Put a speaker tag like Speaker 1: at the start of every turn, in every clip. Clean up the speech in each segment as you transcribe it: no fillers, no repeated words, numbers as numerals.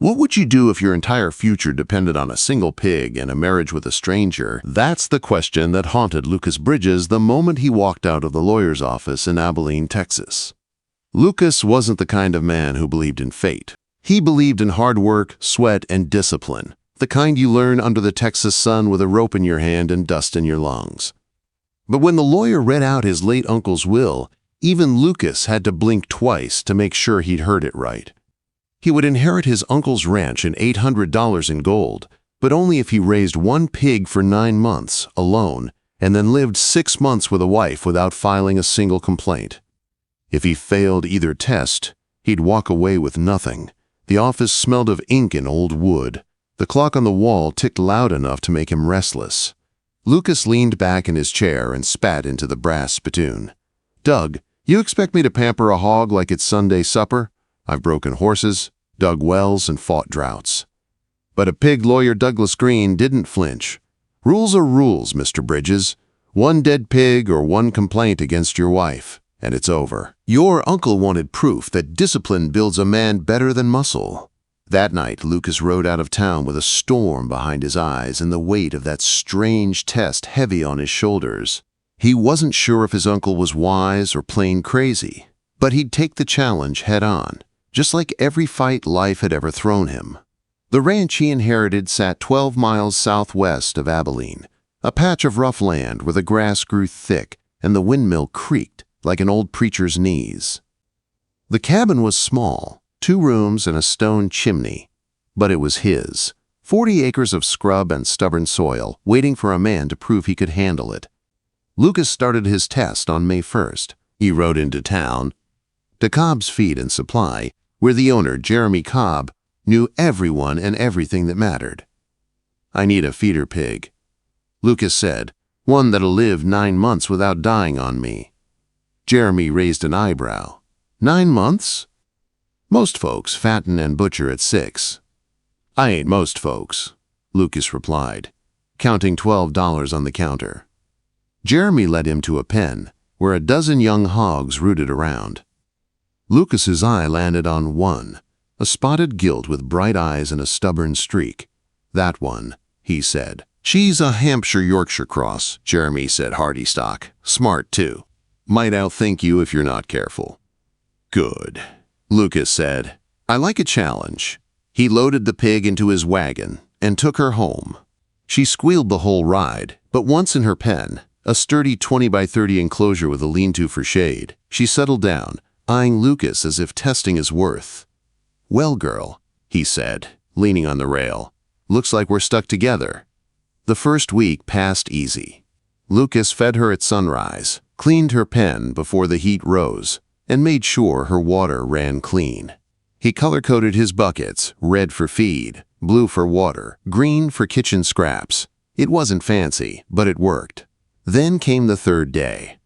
Speaker 1: What would you do if your entire future depended on a single pig and a marriage with a stranger? That's the question that haunted Lucas Bridges the moment he walked out of the lawyer's office in Abilene, Texas. Lucas wasn't the kind of man who believed in fate. He believed in hard work, sweat, and discipline, the kind you learn under the Texas sun with a rope in your hand and dust in your lungs. But when the lawyer read out his late uncle's will, even Lucas had to blink twice to make sure he'd heard it right. He would inherit his uncle's ranch and $800 in gold, but only if he raised one pig for 9 months, alone, and then lived 6 months with a wife without filing a single complaint. If he failed either test, he'd walk away with nothing. The office smelled of ink and old wood. The clock on the wall ticked loud enough to make him restless. Lucas leaned back in his chair and spat into the brass spittoon. "Doug, you expect me to pamper a hog like it's Sunday supper? I've broken horses, dug wells, and fought droughts." But a pig lawyer Douglas Green didn't flinch. "Rules are rules, Mr. Bridges. One dead pig or one complaint against your wife, and it's over." Your uncle wanted proof that discipline builds a man better than muscle. That night, Lucas rode out of town with a storm behind his eyes and the weight of that strange test heavy on his shoulders. He wasn't sure if his uncle was wise or plain crazy, but he'd take the challenge head on, just like every fight life had ever thrown him. The ranch he inherited sat 12 miles southwest of Abilene, a patch of rough land where the grass grew thick and the windmill creaked like an old preacher's knees. The cabin was small, 2 rooms and a stone chimney, but it was his. 40 acres of scrub and stubborn soil, waiting for a man to prove he could handle it. Lucas started his test on May 1st. He rode into town, to Cobb's Feed and Supply, where the owner, Jeremy Cobb, knew everyone and everything that mattered. "I need a feeder pig," Lucas said, "one that'll live 9 months without dying on me." Jeremy raised an eyebrow. 9 months? Most folks fatten and butcher at 6. "I ain't most folks," Lucas replied, counting $12 on the counter. Jeremy led him to a pen, where a dozen young hogs rooted around. Lucas's eye landed on one, a spotted gilt with bright eyes and a stubborn streak. "That one," he said. "She's a Hampshire-Yorkshire cross," Jeremy said, hardy stock. "Smart, too. Might outthink you if you're not careful." "Good," Lucas said. "I like a challenge." He loaded the pig into his wagon and took her home. She squealed the whole ride, but once in her pen, a sturdy 20 by 30 enclosure with a lean-to for shade, she settled down, eyeing Lucas as if testing his worth. "Well, girl," he said, leaning on the rail, "looks like we're stuck together." The first week passed easy. Lucas fed her at sunrise, cleaned her pen before the heat rose, and made sure her water ran clean. He color-coded his buckets, red for feed, blue for water, green for kitchen scraps. It wasn't fancy, but it worked. Then came the 3rd day.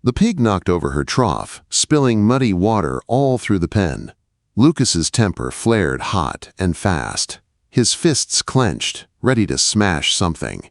Speaker 1: The pig knocked over her trough, spilling muddy water all through the pen. Lucas's temper flared hot and fast. His fists clenched, ready to smash something.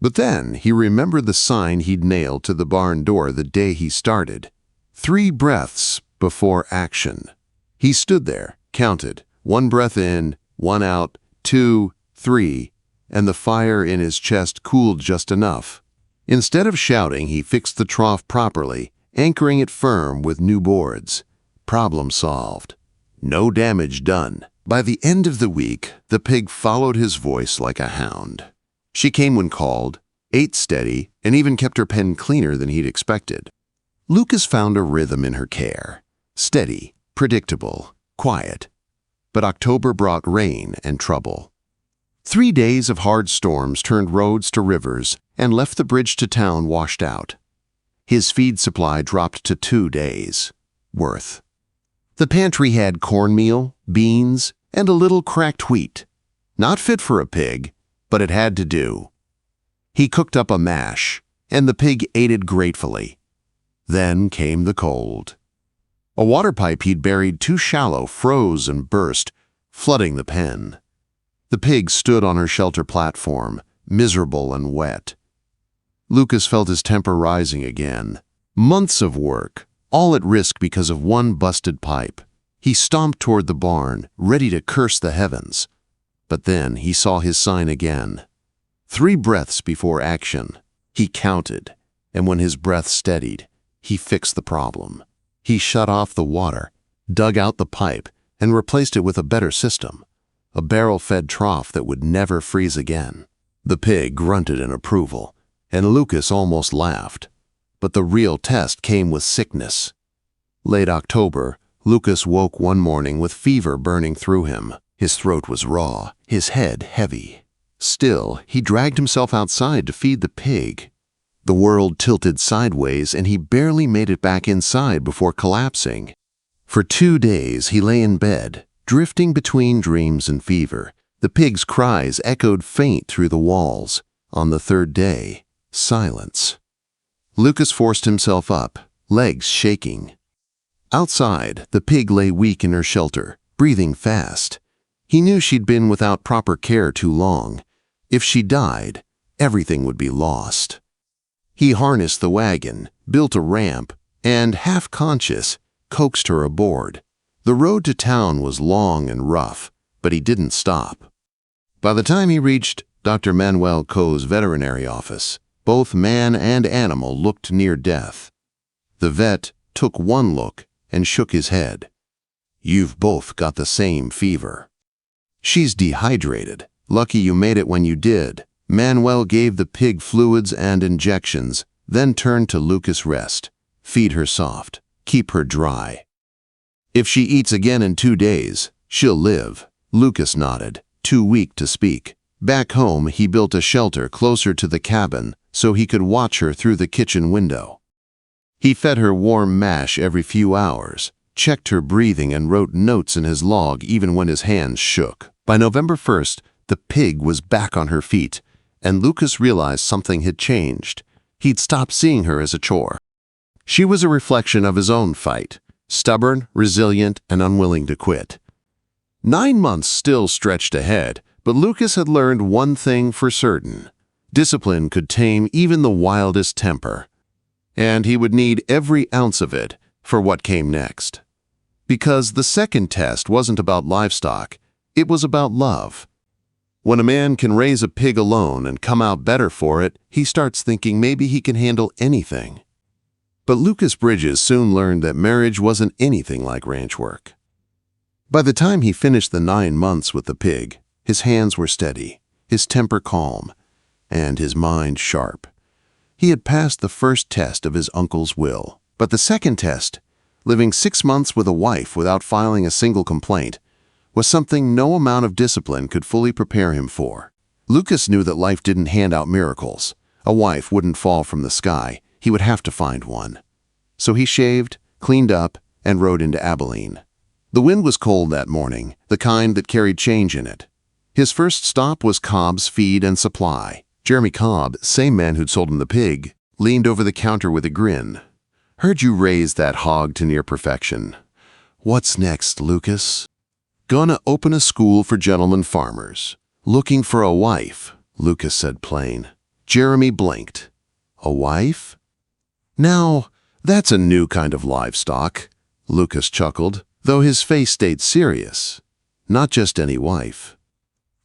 Speaker 1: But then he remembered the sign he'd nailed to the barn door the day he started. 3 breaths before action. He stood there, counted, 1 breath in, 1 out, 2, 3, and the fire in his chest cooled just enough. Instead of shouting, he fixed the trough properly, anchoring it firm with new boards. Problem solved. No damage done. By the end of the week, the pig followed his voice like a hound. She came when called, ate steady, and even kept her pen cleaner than he'd expected. Lucas found a rhythm in her care. Steady, predictable, quiet. But October brought rain and trouble. 3 days of hard storms turned roads to rivers and left the bridge to town washed out. His feed supply dropped to 2 days' worth. The pantry had cornmeal, beans, and a little cracked wheat. Not fit for a pig, but it had to do. He cooked up a mash, and the pig ate it gratefully. Then came the cold. A water pipe he'd buried too shallow froze and burst, flooding the pen. The pig stood on her shelter platform, miserable and wet. Lucas felt his temper rising again. Months of work, all at risk because of one busted pipe. He stomped toward the barn, ready to curse the heavens. But then he saw his sign again. 3 breaths before action. He counted, and when his breath steadied, he fixed the problem. He shut off the water, dug out the pipe, and replaced it with a better system, a barrel-fed trough that would never freeze again. The pig grunted in approval, and Lucas almost laughed. But the real test came with sickness. Late October, Lucas woke one morning with fever burning through him. His throat was raw, his head heavy. Still, he dragged himself outside to feed the pig. The world tilted sideways, and he barely made it back inside before collapsing. For 2 days, he lay in bed, drifting between dreams and fever. The pig's cries echoed faint through the walls. On the 3rd day, silence. Lucas forced himself up, legs shaking. Outside, the pig lay weak in her shelter, breathing fast. He knew she'd been without proper care too long. If she died, everything would be lost. He harnessed the wagon, built a ramp, and, half-conscious, coaxed her aboard. The road to town was long and rough, but he didn't stop. By the time he reached Dr. Manuel Coe's veterinary office, both man and animal looked near death. The vet took one look and shook his head. "You've both got the same fever." "She's dehydrated. Lucky you made it when you did." Manuel gave the pig fluids and injections, then turned to Lucas. "Rest. Feed her soft. Keep her dry. If she eats again in 2 days, she'll live." Lucas nodded, too weak to speak. Back home, he built a shelter closer to the cabin so he could watch her through the kitchen window. He fed her warm mash every few hours, checked her breathing, and wrote notes in his log even when his hands shook. By November 1st, the pig was back on her feet, and Lucas realized something had changed. He'd stopped seeing her as a chore. She was a reflection of his own fight, stubborn, resilient, and unwilling to quit. 9 months still stretched ahead, but Lucas had learned one thing for certain. Discipline could tame even the wildest temper. And he would need every ounce of it for what came next. Because the second test wasn't about livestock, it was about love. When a man can raise a pig alone and come out better for it, he starts thinking maybe he can handle anything. But Lucas Bridges soon learned that marriage wasn't anything like ranch work. By the time he finished the 9 months with the pig, his hands were steady, his temper calm, and his mind sharp. He had passed the first test of his uncle's will. But the second test, living 6 months with a wife without filing a single complaint, was something no amount of discipline could fully prepare him for. Lucas knew that life didn't hand out miracles. A wife wouldn't fall from the sky. He would have to find one. So he shaved, cleaned up, and rode into Abilene. The wind was cold that morning, the kind that carried change in it. His first stop was Cobb's Feed and Supply. Jeremy Cobb, same man who'd sold him the pig, leaned over the counter with a grin. "Heard you raise that hog to near perfection. What's next, Lucas?" "Gonna open a school for gentlemen farmers. Looking for a wife," Lucas said plain. Jeremy blinked. "A wife?" "Now, that's a new kind of livestock," Lucas chuckled, though his face stayed serious. "Not just any wife.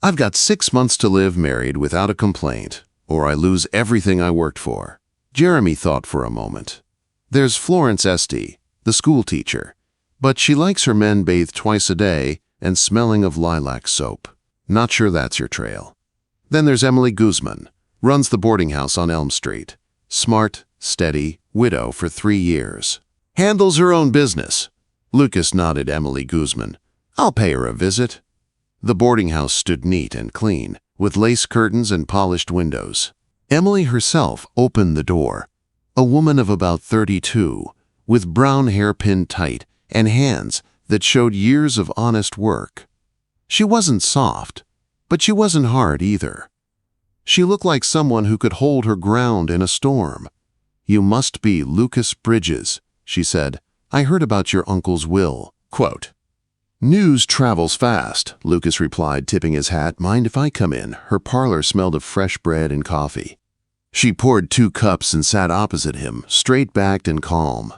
Speaker 1: I've got 6 months to live married without a complaint, or I lose everything I worked for." Jeremy thought for a moment. "There's Florence Estey, the school teacher, but she likes her men bathed twice a day and smelling of lilac soap. Not sure that's your trail. Then there's Emily Guzman, runs the boarding house on Elm Street. Smart, steady, widow for 3 years. Handles her own business." Lucas nodded. "Emily Guzman. I'll pay her a visit." The boarding house stood neat and clean, with lace curtains and polished windows. Emily herself opened the door, a woman of about 32, with brown hair pinned tight and hands that showed years of honest work. She wasn't soft, but she wasn't hard either. She looked like someone who could hold her ground in a storm. "You must be Lucas Bridges," she said. "I heard about your uncle's will." Quote, "News travels fast," Lucas replied, tipping his hat. "Mind if I come in?" Her parlor smelled of fresh bread and coffee. She poured 2 cups and sat opposite him, straight-backed and calm.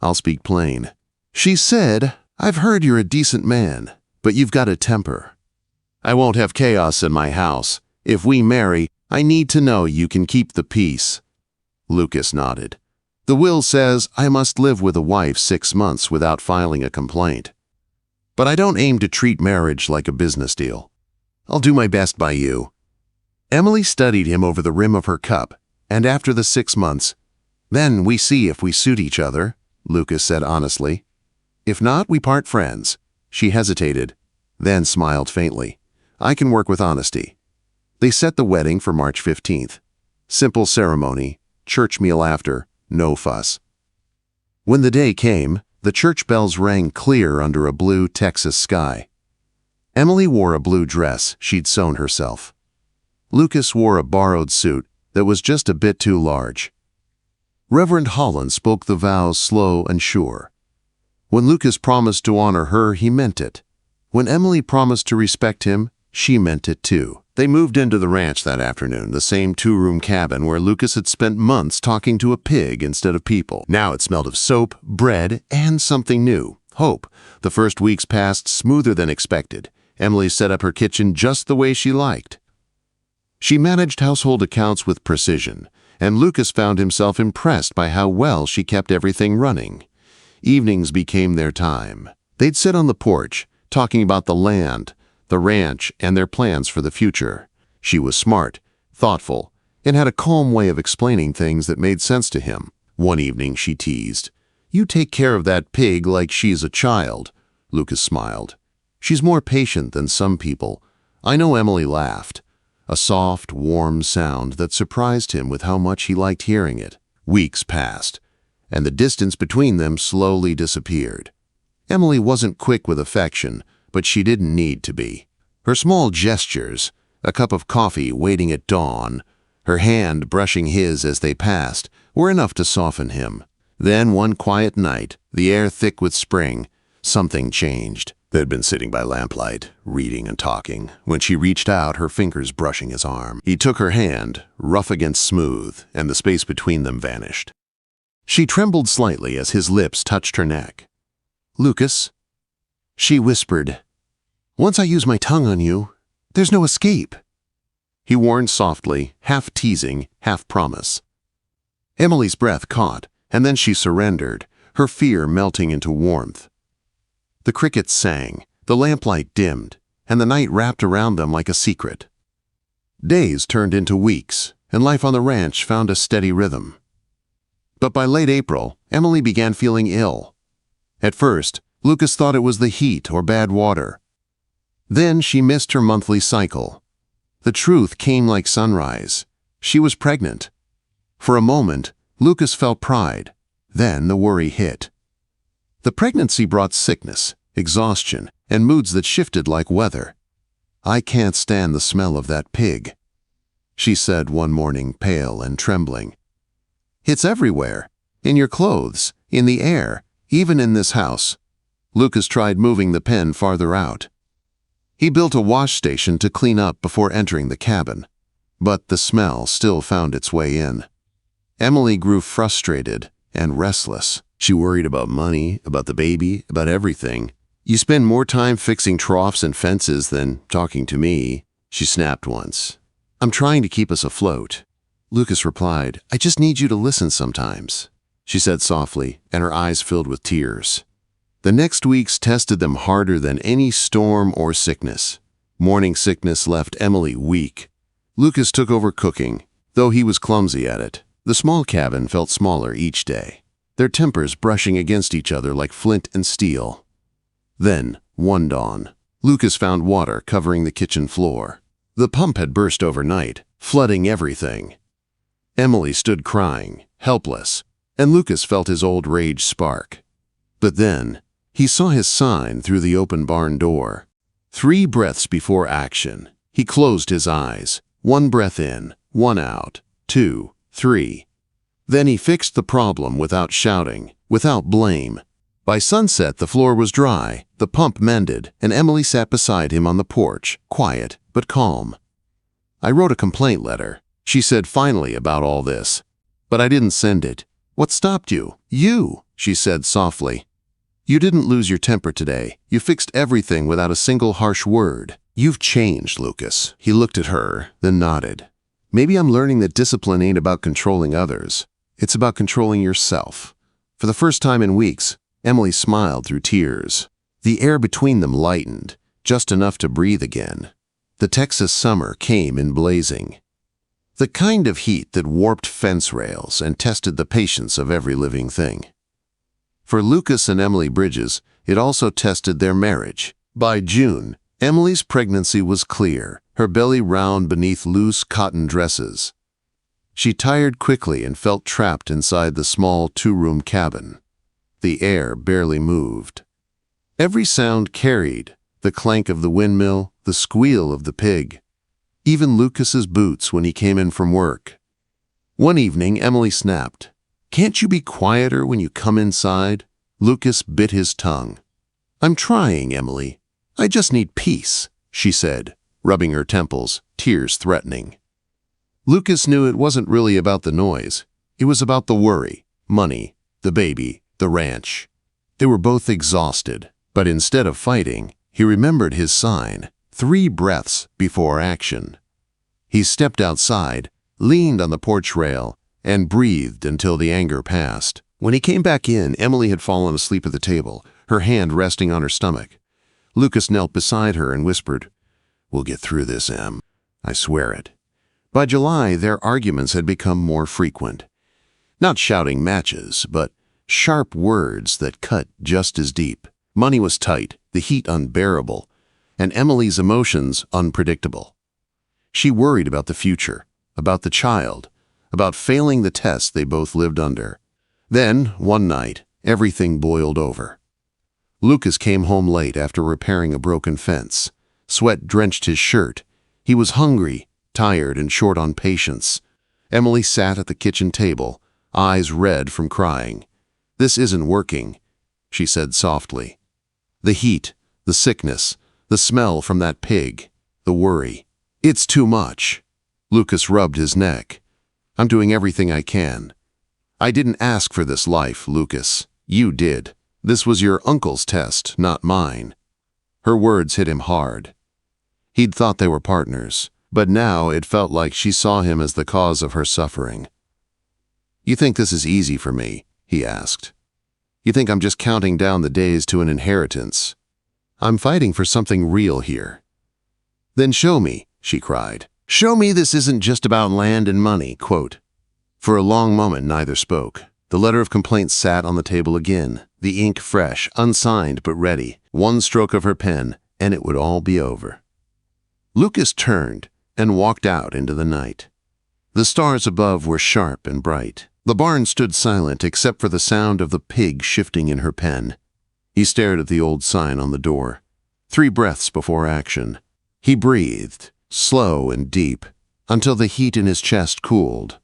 Speaker 1: "I'll speak plain." She said, I've heard you're a decent man, but you've got a temper. I won't have chaos in my house. If we marry, I need to know you can keep the peace." Lucas nodded. "The will says I must live with a wife 6 months without filing a complaint. But I don't aim to treat marriage like a business deal. I'll do my best by you." Emily studied him over the rim of her cup, and after the 6 months, "Then we see if we suit each other," Lucas said honestly. "If not, we part friends." She hesitated, then smiled faintly. "I can work with honesty." They set the wedding for March 15th. Simple ceremony, church meal after, no fuss. When the day came, the church bells rang clear under a blue Texas sky. Emily wore a blue dress she'd sewn herself. Lucas wore a borrowed suit that was just a bit too large. Reverend Holland spoke the vows slow and sure. When Lucas promised to honor her, he meant it. When Emily promised to respect him, she meant it too. They moved into the ranch that afternoon, the same 2-room cabin where Lucas had spent months talking to a pig instead of people. Now it smelled of soap, bread, and something new, hope. The first weeks passed smoother than expected. Emily set up her kitchen just the way she liked. She managed household accounts with precision, and Lucas found himself impressed by how well she kept everything running. Evenings became their time. They'd sit on the porch, talking about the land, the ranch, and their plans for the future. She was smart, thoughtful, and had a calm way of explaining things that made sense to him. One evening she teased, "You take care of that pig like she's a child." Lucas smiled. "She's more patient than some people." I know. Emily laughed, a soft, warm sound that surprised him with how much he liked hearing it. Weeks passed, and the distance between them slowly disappeared. Emily wasn't quick with affection, but she didn't need to be. Her small gestures, a cup of coffee waiting at dawn, her hand brushing his as they passed, were enough to soften him. Then one quiet night, the air thick with spring, something changed. They'd been sitting by lamplight, reading and talking, when she reached out, her fingers brushing his arm. He took her hand, rough against smooth, and the space between them vanished. She trembled slightly as his lips touched her neck. "Lucas," she whispered, "once I use my tongue on you, there's no escape." He warned softly, half teasing, half promise. Emily's breath caught, and then she surrendered, her fear melting into warmth. The crickets sang, the lamplight dimmed, and the night wrapped around them like a secret. Days turned into weeks, and life on the ranch found a steady rhythm. But by late April, Emily began feeling ill. At first, Lucas thought it was the heat or bad water. Then she missed her monthly cycle. The truth came like sunrise. She was pregnant. For a moment, Lucas felt pride. Then the worry hit. The pregnancy brought sickness, exhaustion, and moods that shifted like weather. "I can't stand the smell of that pig," she said one morning, pale and trembling. "It's everywhere, in your clothes, in the air, even in this house." Lucas tried moving the pen farther out. He built a wash station to clean up before entering the cabin, but the smell still found its way in. Emily grew frustrated and restless. She worried about money, about the baby, about everything. "You spend more time fixing troughs and fences than talking to me," she snapped once. "I'm trying to keep us afloat." Lucas replied, "I just need you to listen sometimes," she said softly, and her eyes filled with tears. The next weeks tested them harder than any storm or sickness. Morning sickness left Emily weak. Lucas took over cooking, though he was clumsy at it. The small cabin felt smaller each day, their tempers brushing against each other like flint and steel. Then, one dawn, Lucas found water covering the kitchen floor. The pump had burst overnight, flooding everything. Emily stood crying, helpless, and Lucas felt his old rage spark. But then, he saw his sign through the open barn door. 3 breaths before action. He closed his eyes. 1 breath in, 1 out, 2, 3. Then he fixed the problem without shouting, without blame. By sunset, the floor was dry, the pump mended, and Emily sat beside him on the porch, quiet but calm. "I wrote a complaint letter," she said finally, about all this. "But I didn't send it." "What stopped you?" "You," she said softly. You didn't lose your temper today. You fixed everything without a single harsh word. You've changed, Lucas. He looked at her, then nodded. Maybe I'm learning that discipline ain't about controlling others. It's about controlling yourself. For the first time in weeks, Emily smiled through tears. The air between them lightened, just enough to breathe again. The Texas summer came in blazing. The kind of heat that warped fence rails and tested the patience of every living thing. For Lucas and Emily Bridges, it also tested their marriage. By June, Emily's pregnancy was clear, her belly round beneath loose cotton dresses. She tired quickly and felt trapped inside the small two-room cabin. The air barely moved. Every sound carried, the clank of the windmill, the squeal of the pig. Even Lucas's boots when he came in from work. One evening, Emily snapped. "Can't you be quieter when you come inside?" Lucas bit his tongue. "I'm trying, Emily. I just need peace," she said, rubbing her temples, tears threatening. Lucas knew it wasn't really about the noise. It was about the worry, money, the baby, the ranch. They were both exhausted, but instead of fighting, he remembered his sign, 3 breaths before action. He stepped outside, leaned on the porch rail, and breathed until the anger passed. When he came back in, Emily had fallen asleep at the table, her hand resting on her stomach. Lucas knelt beside her and whispered, "We'll get through this, Em. I swear it." By July, their arguments had become more frequent. Not shouting matches, but sharp words that cut just as deep. Money was tight, the heat unbearable, and Emily's emotions unpredictable. She worried about the future, about the child, about failing the test they both lived under. Then, one night, everything boiled over. Lucas came home late after repairing a broken fence. Sweat drenched his shirt. He was hungry, tired, and short on patience. Emily sat at the kitchen table, eyes red from crying. "This isn't working," she said softly. "The heat, the sickness, the smell from that pig, the worry. It's too much." Lucas rubbed his neck. "I'm doing everything I can." "I didn't ask for this life, Lucas. You did. This was your uncle's test, not mine." Her words hit him hard. He'd thought they were partners, but now it felt like she saw him as the cause of her suffering. "You think this is easy for me?" he asked. "You think I'm just counting down the days to an inheritance? I'm fighting for something real here." "Then show me," she cried. "Show me this isn't just about land and money." Quote. For a long moment, neither spoke. The letter of complaint sat on the table again, the ink fresh, unsigned but ready. One stroke of her pen, and it would all be over. Lucas turned and walked out into the night. The stars above were sharp and bright. The barn stood silent except for the sound of the pig shifting in her pen. He stared at the old sign on the door. 3 breaths before action. He breathed, slow and deep, until the heat in his chest cooled.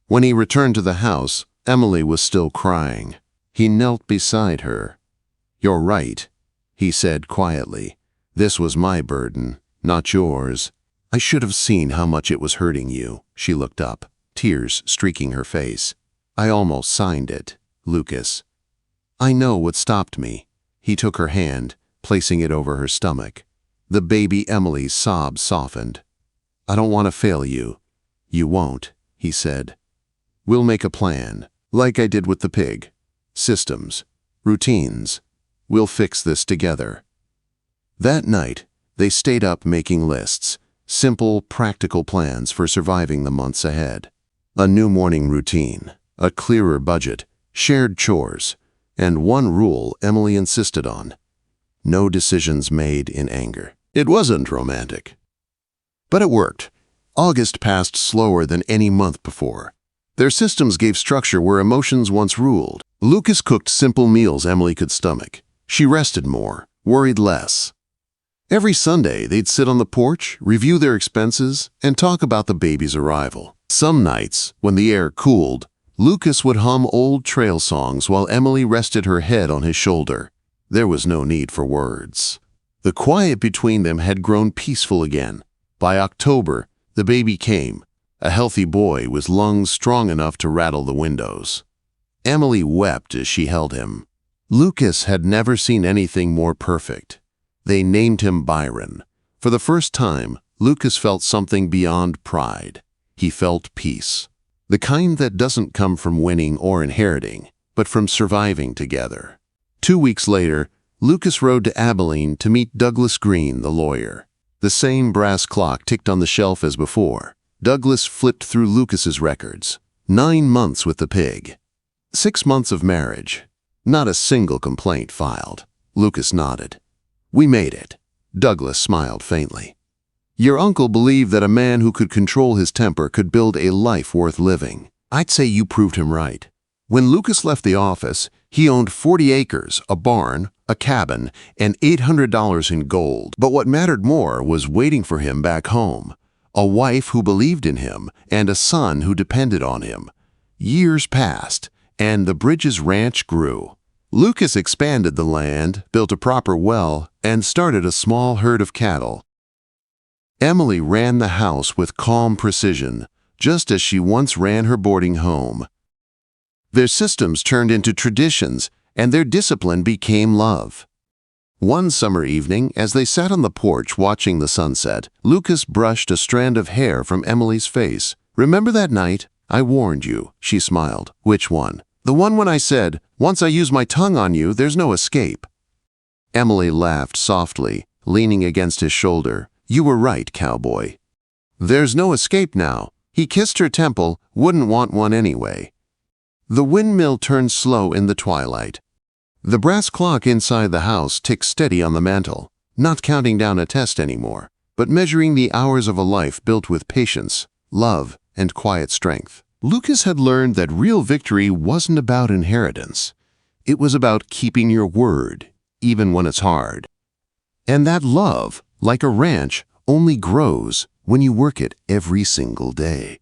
Speaker 1: When he returned to the house, Emily was still crying. He knelt beside her. "You're right," he said quietly. "This was my burden, not yours. I should have seen how much it was hurting you." She looked up, tears streaking her face. "I almost signed it, Lucas." "I know what stopped me." He took her hand, placing it over her stomach. The baby Emily's sobs softened. "I don't want to fail you." "You won't," he said. "We'll make a plan, like I did with the pig. Systems, routines. We'll fix this together." That night, they stayed up making lists, simple, practical plans for surviving the months ahead. A new morning routine, a clearer budget, shared chores, and one rule Emily insisted on: no decisions made in anger. It wasn't romantic, but it worked. August passed slower than any month before. Their systems gave structure where emotions once ruled. Lucas cooked simple meals Emily could stomach. She rested more, worried less. Every Sunday, they'd sit on the porch, review their expenses, and talk about the baby's arrival. Some nights, when the air cooled, Lucas would hum old trail songs while Emily rested her head on his shoulder. There was no need for words. The quiet between them had grown peaceful again. By October, the baby came, a healthy boy with lungs strong enough to rattle the windows. Emily wept as she held him. Lucas had never seen anything more perfect. They named him Byron. For the first time, Lucas felt something beyond pride. He felt peace. The kind that doesn't come from winning or inheriting, but from surviving together. 2 weeks later, Lucas rode to Abilene to meet Douglas Green, the lawyer. The same brass clock ticked on the shelf as before. Douglas flipped through Lucas's records. 9 months with the pig. 6 months of marriage. Not a single complaint filed. Lucas nodded. "We made it." Douglas smiled faintly. "Your uncle believed that a man who could control his temper could build a life worth living. I'd say you proved him right." When Lucas left the office, he owned 40 acres, a barn, a cabin, and $800 in gold. But what mattered more was waiting for him back home. A wife who believed in him, and a son who depended on him. Years passed, and the Bridges ranch grew. Lucas expanded the land, built a proper well, and started a small herd of cattle. Emily ran the house with calm precision, just as she once ran her boarding home. Their systems turned into traditions, and their discipline became love. One summer evening, as they sat on the porch watching the sunset, Lucas brushed a strand of hair from Emily's face. "Remember that night? I warned you," she smiled. "Which one?" "The one when I said, 'Once I use my tongue on you, there's no escape.'" Emily laughed softly, leaning against his shoulder. "You were right, Cowboy. There's no escape now. He kissed her temple, wouldn't want one anyway." The windmill turned slow in the twilight. The brass clock inside the house ticked steady on the mantel, not counting down a test anymore, but measuring the hours of a life built with patience, love, and quiet strength. Lucas had learned that real victory wasn't about inheritance. It was about keeping your word, even when it's hard. And that love, like a ranch, only grows when you work it every single day.